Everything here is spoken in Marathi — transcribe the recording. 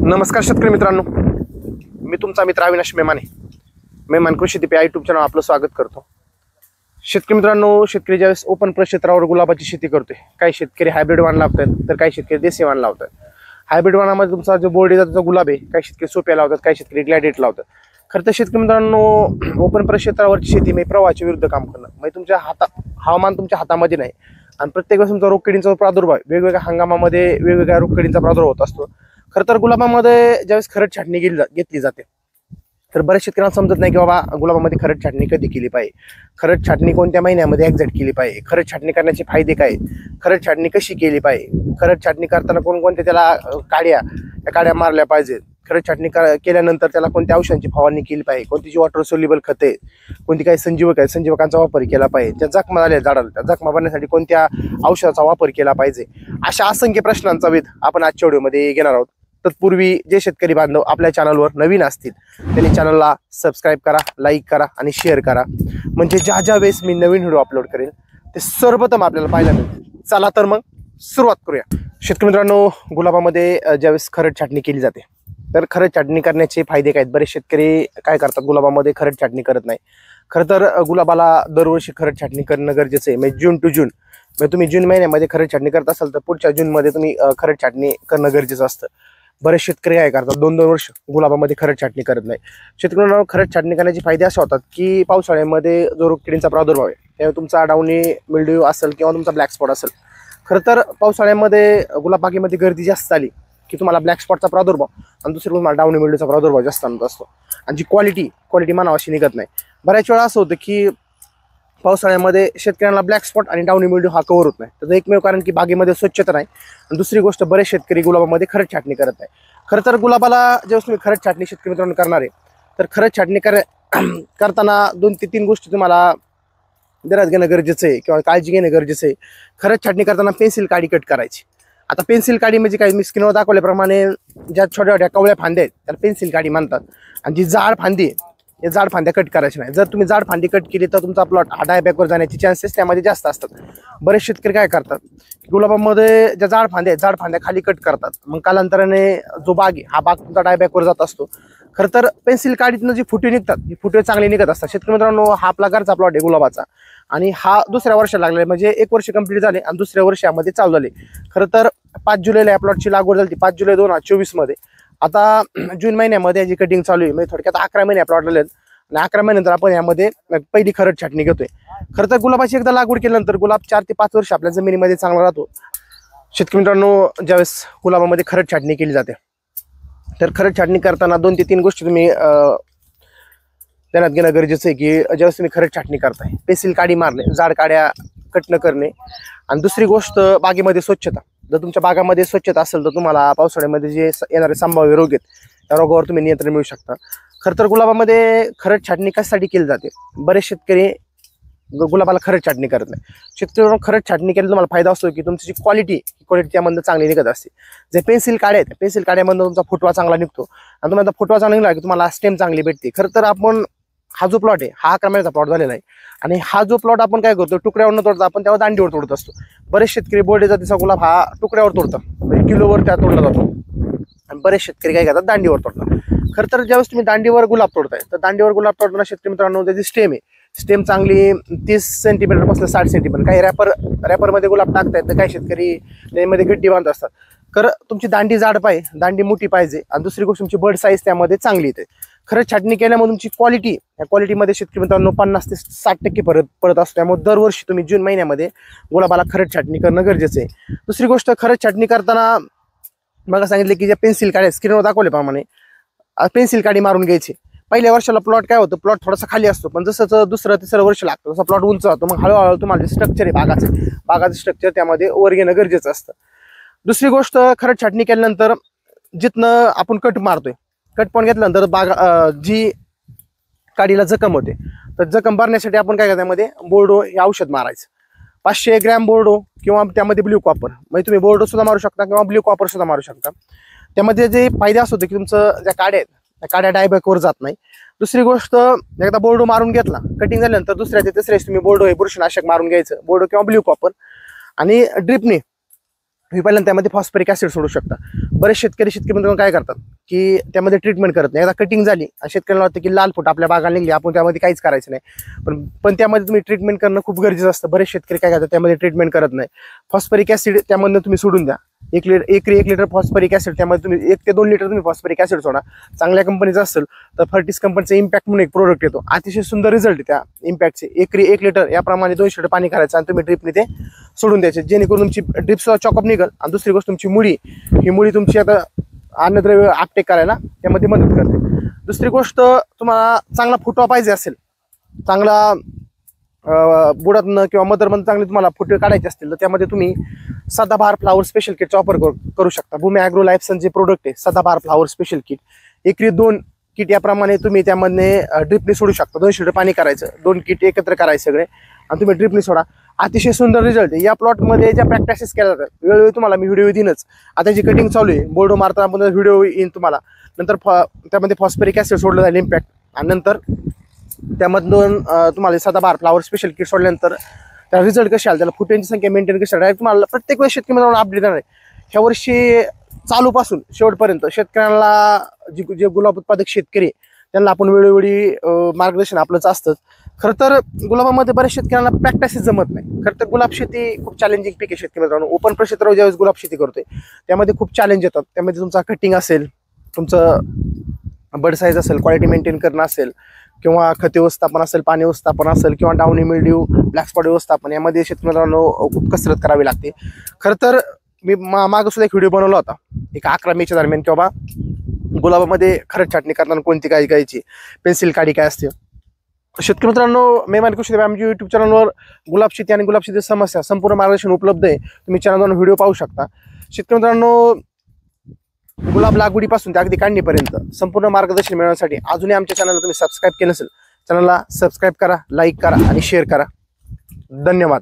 नमस्कार शेतकरी मित्रांनो, मी तुमचा मित्र अविनाश मेमान कृषी टिपे यूट्यूब चॅनल आपलं स्वागत करतो। शेतकरी मित्रांनो, शेतकरी ज्यावेळेस ओपन क्षेत्रावर गुलाबाची शेती करतोय, काही शेतकरी हायब्रिड वाण लावतात तर काही शेतकरी देशी वाण लावतात। हायब्रिड वाणामध्ये तुमचा जो बोर्डी जातीचा गुलाब आहे, काही शेतकरी सोप्या लावतात, काही शेतकरी ग्लॅडिएट लावतात। खरं तर शेतकरी मित्रांनो, ओपन क्षेत्रावरची शेती म्हणजे प्रवाहाच्या विरुद्ध काम करणं, म्हणजे तुमच्या हवामान तुमच्या हातामध्ये नाही आणि प्रत्येक वेळेस तुमचा रोगकिडींचा प्रादुर्भाव वेगवेगळ्या हंगामामध्ये वेगवेगळ्या रोगकिडींचा प्रादुर्भाव होत असतो। खरं तर गुलाबामध्ये ज्यावेळेस खरड छाटणी घेतली जाते तर बऱ्याच शेतकऱ्यांना समजत नाही की बाबा गुलाबामध्ये खरड छाटणी कधी केली पाहिजे, खरड छाटणी कोणत्या महिन्यामध्ये एक्झॅक्ट केली पाहिजे, खरड छाटणी करण्याचे फायदे काय, खरड छाटणी कशी केली पाहिजे, खरड छाटणी करताना कोणकोणत्या त्याला काड्या मारल्या पाहिजेत, खरड छाटणी केल्यानंतर त्याला कोणत्या औषधांची फवारणी केली पाहिजे, कोणती जी वॉटर सोल्युबल खते, कोणती काही संजीवकांचा वापर केला पाहिजे, त्या जखमा झाल्या झाडाला त्या जखमा भरण्यासाठी कोणत्या औषधाचा वापर केला पाहिजे, अशा असंख्य प्रश्नांचा वेध आपण आजच्या व्हिडिओमध्ये घेणार आहोत। तत्पूर्वी जे शेतकरी बांधव आपल्या चॅनलवर नवीन असतील त्यांनी चॅनलला सबस्क्राईब करा, लाईक करा आणि शेअर करा, म्हणजे ज्या वेळेस मी नवीन व्हिडिओ अपलोड करेल ते सर्वप्रथम आपल्याला पाहायला मिळतील। चला तर मग सुरुवात करूया। शेतकरी मित्रांनो, गुलाबामध्ये ज्यावेळेस खरड छाटणी केली जाते तर खरड छाटणी करण्याचे फायदे काय आहेत? बरेच शेतकरी काय करतात, गुलाबामध्ये खरड छाटणी करत नाही। खरं तर गुलाबाला दरवर्षी खरड छाटणी करणं गरजेचं आहे, म्हणजे जून टू जून, म्हणजे तुम्ही जून महिन्यामध्ये खरड छाटणी करत असाल तर पुढच्या जूनमध्ये तुम्ही खरड छाटणी करणं गरजेचं असतं। बरेच शेतकरी काय करतात, 2-2 वर्ष गुलाबामध्ये खरड छाटणी करत नाही। शेतकऱ्यांना खरड छाटणी करण्याचे फायदे असे होतात की पावसाळ्यामध्ये जो रोगकिडींचा प्रादुर्भाव आहे त्यामुळे तुमचा डाउनी मिल्ड्यू असेल किंवा तुमचा ब्लॅक स्पॉट असेल, खरं तर पावसाळ्यामध्ये गुलाब बागेमध्ये गर्दी जास्त झाली की तुम्हाला ब्लॅक स्पॉटचा प्रादुर्भाव आणि दुसरी तुम्हाला डाउनी मिल्ड्यूचा प्रादुर्भाव जास्त आणत असतो आणि जी क्वालिटी मानावाशी निघत नाही। बऱ्याच वेळा असं होतं की पावसाळ्यामध्ये शेतकऱ्यांना ब्लॅक स्पॉट आणि डाउनी मिल्ड्यू हा कव्हर होत नाही, त्याचं एकमेव कारण की बागेमध्ये स्वच्छता नाही आणि दुसरी गोष्ट बरेच शेतकरी गुलाबामध्ये खरड छाटणी करत नाही। खरं तर गुलाबाला ज्यावेळेस तुम्ही खरड छाटणी शेतकरी मित्रांनो करणार आहे तर खरड छाटणी करताना 2 ते 3 गोष्टी तुम्हाला ध्यानात घेणं गरजेचं आहे किंवा काळजी घेणं गरजेचं आहे। खरड छाटणी करताना पेन्सिल काडी कट करायची। आता पेन्सिल काडी म्हणजे काय, मी स्क्रीनवर दाखवल्याप्रमाणे ज्या छोट्या छोट्या कवळ्या फांद्या आहेत त्याला पेन्सिल काडी म्हणतात आणि जी जाड फांदी आहे या जाड फांद्या कट करायची नाही। जर तुम्ही जाड फांदी कट केली तर तुमचा प्लॉट डायबॅकवर जाण्याचे चान्सेस त्यामध्ये जास्त असतात। बरेच शेतकरी काय करतात, गुलाबामध्ये ज्या जाड फांद्या खाली कट करतात, मग कालांतराने जो बाग आहे हा बाग तुमचा डायबॅकवर जात असतो। खरं तर पेन्सिल काडीतनं जी फुटे निघतात ही फुटे चांगली निघत असतात। शेतकरी मित्रांनो, हा आपला घरचा प्लॉट आहे गुलाबाचा आणि हा दुसऱ्या वर्षाला लागला, म्हणजे 1 वर्ष कंप्लीट झाले आणि दुसऱ्या वर्षामध्ये चालू झाले। खरं तर 5 जुलैला या प्लॉटची लागवड झाली, 5 जुलै 2024 मध्ये। आता जून महिन्यामध्ये याची कटिंग चालू आहे, म्हणजे थोडक्यात 11 महिने प्लॉट झाले आणि 11 महिन्यानंतर आपण यामध्ये पहिली खरड छाटणी घेतोय। खरं तर गुलाबाची एकदा लागवड केल्यानंतर गुलाब 4 ते 5 वर्ष आपल्या जमिनीमध्ये चांगला राहतो। शेतकरी मित्रांनो, ज्यावेळेस गुलाबामध्ये खरड छाटणी केली जाते तर खरड छाटणी करताना 2 ते 3 गोष्टी तुम्ही ध्यानात घेणं गरजेचं आहे की ज्यावेळेस तुम्ही खरड छाटणी करताय पेन्सिल काडी मारणे, जाड काड्या कट न करणे आणि दुसरी गोष्ट बागेमध्ये स्वच्छता। जर तुमच्या बागामध्ये स्वच्छता असेल तर तुम्हाला पावसाळ्यामध्ये जे येणारे संभाव्य रोग आहेत त्या रोगावर तुम्ही नियंत्रण मिळू शकता। खरं तर गुलाबामध्ये खरड छाटणी कशासाठी केली जाते? बरेच शेतकरी गुलाबाला खरड छाटणी करत नाही। शेतकऱ्यांना खरड छाटणी केली तुम्हाला फायदा असतो की तुमची जी क्वालिटी त्यामध्ये चांगली निघत असते। जे पेन्सिल काड्या आहेत पेन्सिल काड्यामधून तुमचा फुटवा चांगला निघतो आणि तुम्हाला फुटवा चांगला निघाला की तुम्हाला स्टेम चांगली भेटते। खरं तर आपण हा जो प्लॉट आहे हा 11 महिन्याचा प्लॉट झालेला आहे आणि हा जो प्लॉट आपण काय करतो, तुकड्यावर न तोडता आपण त्यावर दांडीवर तोडत असतो। बरेच शेतकरी बोर्डे जातीचा गुलाब हा तुकड्यावर तोडतात, म्हणजे किलोवर त्या तोडला जातो आणि बरेच शेतकरी काय करतात, दांडीवर तोडतात। खरं तर ज्यावेळेस तुम्ही दांडीवर गुलाब तोडताय तर दांडीवर गुलाब तोडताना शेतकरी मित्रांनो त्याची स्टेम चांगली 30 सेंटीमीटर पासून 60 सेंटीमीटर, काही रॅपरमध्ये गुलाब टाकतायत तर काही शेतकरी त्यामध्ये गड्डी बांधत असतात। खरं तुमची दांडी जाड पाहिजे, दांडी मोठी पाहिजे आणि दुसरी गोष्ट तुमची बर्ड साईज त्यामध्ये चांगली येते। खरं छाटणी केल्यामुळे तुमची या क्वालिटीमध्ये शेतकरी मित्रांनो 50 ते 60% पडत असतो। त्यामुळे दरवर्षी तुम्ही जून महिन्यामध्ये गुलाबाला खरड छाटणी करणं गरजेचं आहे। दुसरी गोष्ट, खरड छाटणी करताना मला सांगितले की ज्या पेन्सिल काड्या स्क्रीनवर दाखवल्याप्रमाणे पेन्सिल काडी मारून घ्यायची। पहिल्या वर्षाला प्लॉट काय होतं, प्लॉट थोडासा खाली असतो, पण जसं दुसरं तिसरं वर्ष लागतं तसं प्लॉट उंच होतो, मग हळूहळू तुम्हाला जे स्ट्रक्चर आहे बागाचं स्ट्रक्चर त्यामध्ये वर घेणं गरजेचं असतं। दुसरी गोष्ट, खरड छाटणी केल्यानंतर जिथनं आपण कट मारतोय, कट पण घेतल्यानंतर जी काडीला जखम होते तर जखम भरण्यासाठी आपण काय करतो, त्यामध्ये बोर्डो हे औषध मारायचं। 500 ग्रॅम बोर्डो किंवा त्यामध्ये ब्ल्यू कॉपर, म्हणजे तुम्ही बोर्डो सुद्धा मारू शकता किंवा ब्ल्यू कॉपर सुद्धा मारू शकता। त्यामध्ये जे फायदे असतो की तुमचं ज्या काड्या आहेत त्या काड्या डायबॅकवर जात नाही। दुसरी गोष्ट, एकदा बोर्डो मारून घेतला, कटिंग झाल्यानंतर दुसऱ्या ते तिसऱ्या तुम्ही बोर्डो हे बुरशीनाशक मारून घ्यायचं, बोर्डो किंवा ब्ल्यू कॉपर, आणि ड्रिपने तुम्ही पहिल्यांदा त्यामध्ये फॉस्फरिक ऍसिड सोडू शकता. बरेच शेतकरी मित्रांनो काय करतात की त्यामध्ये ट्रीटमेंट करत नाही. एकदा कटिंग झाली आणि शेतकऱ्यांना वाटतं की लाल फूट आपल्या बागाला निघली, आपण त्यामध्ये काहीच करायचं नाही. पण त्यामध्ये तुम्ही ट्रीटमेंट करणं खूप गरजेचं असतं. बरेच शेतकरी काय करतात त्यामध्ये ट्रीटमेंट करत नाही. फॉस्फरिक ऍसिड त्यामधनं तुम्ही सोडून द्या. 1 लिटर फॉस्फरिक ऍसिड, त्यामध्ये तुम्ही 1 ते 2 लिटर तुम्ही फॉस्फरिक ऍसिड सोडा. चांगल्या कंपनीचं असेल तर फर्टिस कंपनीचा इम्पॅक्ट म्हणून एक प्रोडक्ट येतो, अतिशय सुंदर रिझल्ट आहे त्या इम्पॅक्टचे. 1 लिटर याप्रमाणे 200 लिटर पाणी करायचं आणि तुम्ही ड्रिपने ते सोडून द्यायचे, जेणेकरून तुमची ड्रिपसुद्धा चॉकअप निघेल. आणि दुसरी गोष्ट तुमची मुळी, ही मुळी तुमची आता अन्नद्रव्य आपटेक करायला त्यामध्ये मदत करते. दुसरी गोष्ट, तुम्हाला चांगला फुटवा पाहिजे असेल, चांगला बुडातनं किंवा मदरमधून चांगले तुम्हाला फुटवे काढायचे असतील तर त्यामध्ये तुम्ही सदाबहार फ्लावर स्पेशल किटचा वापर करू शकता. भूमी ॲग्रो लाईफसन जे प्रोडक्ट आहे सदाबहार फ्लावर स्पेशल किट, एकरी 2 किट याप्रमाणे तुम्ही त्यामध्ये ड्रिपने सोडू शकता. 200 लिटर पाणी करायचं, 2 किट एकत्र करायचे सगळे आणि तुम्ही ड्रिपने सोडा. अतिशय सुंदर रिझल्ट आहे. या प्लॉटमध्ये ज्या प्रॅक्टिसेस केल्या जातात वेळोवेळी तुम्हाला मी व्हिडिओ देईनच. आता जी कटिंग चालू आहे, बोर्डो मारताना पण व्हिडिओ येईन तुम्हाला. नंतर त्यामध्ये फॉस्फरिक ॲसिड सोडलं जाईल इम्पॅक्ट, आणि नंतर त्यामधून तुम्हाला सदाबहार फ्लावर स्पेशल किट सोडल्यानंतर त्या रिझल्ट कसे आले, त्याला फुटांची संख्या मेंटेन कशी डायरेक्ट तुम्हाला प्रत्येक वेळेस शेतकरी अपडेट देणार आहे. ह्या वर्षी चालूपासून शेवटपर्यंत शेतकऱ्यांना जे गुलाब उत्पादक शेतकरी त्यांना आपण वेळोवेळी मार्गदर्शन आपलंच असतं. खरं तर गुलाबामध्ये बऱ्याच शेतकऱ्यांना प्रॅक्टिसेस जमत नाही. खरं तर गुलाब शेती खूप चॅलेंजिंग पीक आहे शेतकरी मित्रांनो. ओपन प्रक्षेत्रावर ज्यावेळेस गुलाब शेती करतोय त्यामध्ये खूप चॅलेंज येतात. त्यामध्ये तुमचा कटिंग असेल, तुमचं बड साईज असेल, क्वालिटी मेंटेन करणं असेल, किंवा खते व्यवस्थापन असेल, पाणी व्यवस्थापन असेल, किंवा डाउनी मिल्ड्यू, ब्लॅक स्पॉट व्यवस्थापन, यामध्ये शेतकरी मित्रांनो खूप कसरत करावी लागते. खरं तर मी मागं सुद्धा एक व्हिडिओ बनवला होता, एक 11 मेच्या दरम्यान, किंवा गुलाबामध्ये खरंच छाटणी करताना कोणती काळजी घ्यायची, पेन्सिल काडी काय असते. शेतकरी मित्रांनो, मेहमान कृषी आमच्या युट्यूब चॅनलवर गुलाब शेती आणि गुलाब शेती समस्या संपूर्ण मार्गदर्शन उपलब्ध आहे. तुम्ही चॅनलवर व्हिडिओ पाहू शकता. शेतकरी मित्रांनो, गुलाब लागवडीपासून ते अगदी काढणीपर्यंत संपूर्ण मार्गदर्शन मिळवण्यासाठी अजूनही आमच्या चॅनलला तुम्ही सबस्क्राईब केलं असेल, चॅनलला सबस्क्राईब करा, लाईक करा आणि शेअर करा. धन्यवाद.